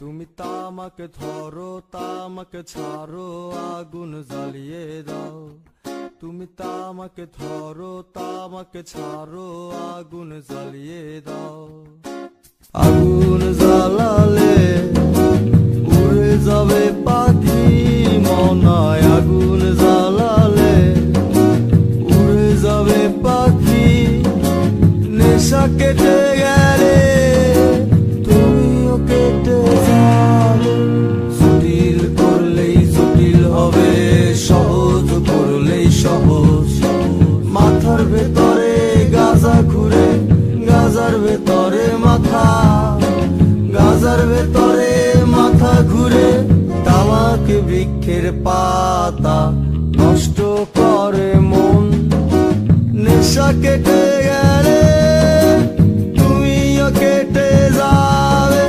তুমি তামাকে ধরো তামাকে ছাড়ো আগুন জ্বালিয়ে দাও। তুমি তামাকে ধরো তামাকে ছাড়ো আগুন জ্বালিয়ে দাও। আগুন জ্বালালে উড়ে যাবে পাখি মনায়। আগুন জ্বালালে উড়ে যাবে পাখি। নেশা কেটে গেলে তুমিও কেটে যাবে। জটিল করলেই জটিল হবে, সহজ করলেই সহজ। মাথার ভেতরে গাজা ঘুরে, গাজার ভেতরে মাথা, গাজার ভেতরে মাথা ঘুরে। তামাক বৃক্ষের পাতা নষ্ট করে মন। নেশা কেটে গেলে তুমিও কেটে যাবে।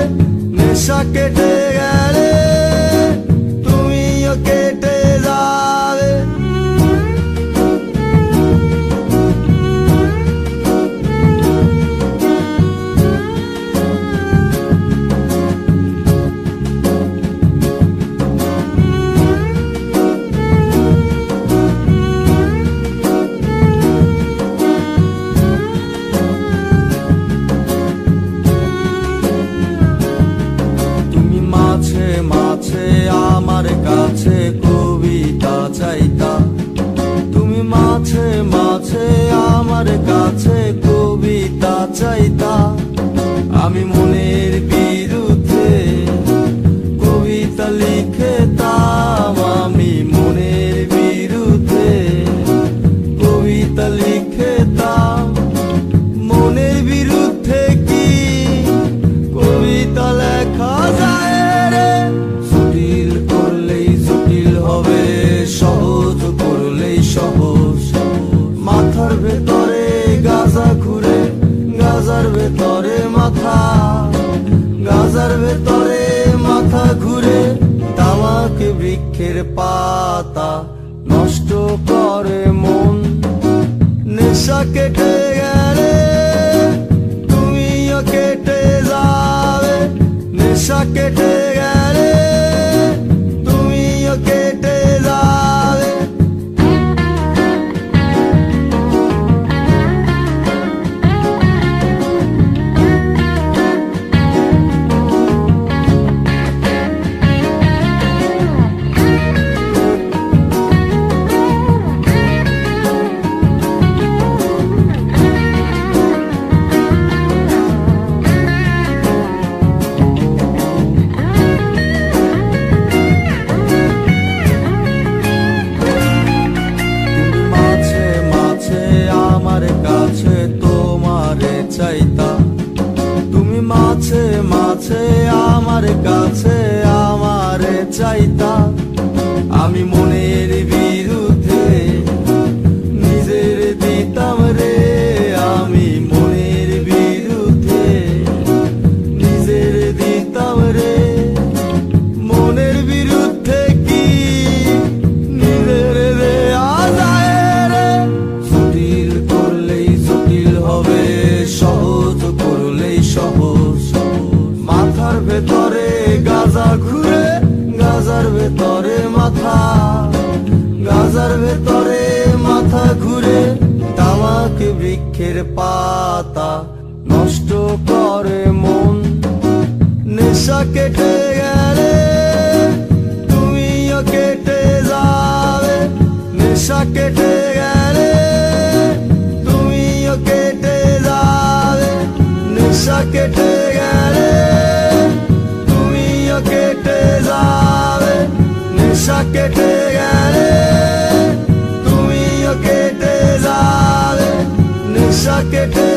নেশা কেটে গেলে তুমিও কেটে যাবে। মাঝে আমার কাছে কবিতা চাইতা। তুমি মাঝে মাঝে আমার কাছে কবিতা চাইতা। আমি মনের বিরুদ্ধে কবিতা লিখতাম। আমি মনের বিরুদ্ধে কবিতা লিখতাম। মনের বিরুদ্ধে কি কবিতা লেখা যায়? সহজ করলেই সহজ। মাথার ভেতরে গাজা ঘুরে, গাজার ভেতরে মাথা, গাজার ভেতরে মাথা ঘুরে। তামাক বৃক্ষের পাতা নষ্ট করে মন। নেশা কেটে গেলে তুমিও কেটে যাবে। নেশা কেটে গেলে তুমিও কেটে যাবে। তুমি মাঝে মাঝে আমার কাছে আমারে চাইতা। আমি মনের বিরুদ্ধে নিজের দিতাম রে। আমি মনের বিরুদ্ধে নিজের দিতাম রে। মনের বিরুদ্ধে কি নিজের দেয়া যায় রে? জটিল করলেই জটিল হবে, সহজ করলেই সহজ। মাথার ভেতরে গাজা ঘুরে, গাজার ভেতরে মাথা, গাজার ভেতরে মাথা ঘুরে। তামাক বৃক্ষের পাতা নষ্ট করে মন। নেশা কেটে গেলে তুমিও কেটে যাবে। নেশা কেটে গেলে তুমিও কেটে যাবে। নেশা কেটে গেলে তুমিও কেটে যাবে। নেশা কেটে গেলে তুমিও কেটে যাবে। নেশা কেটে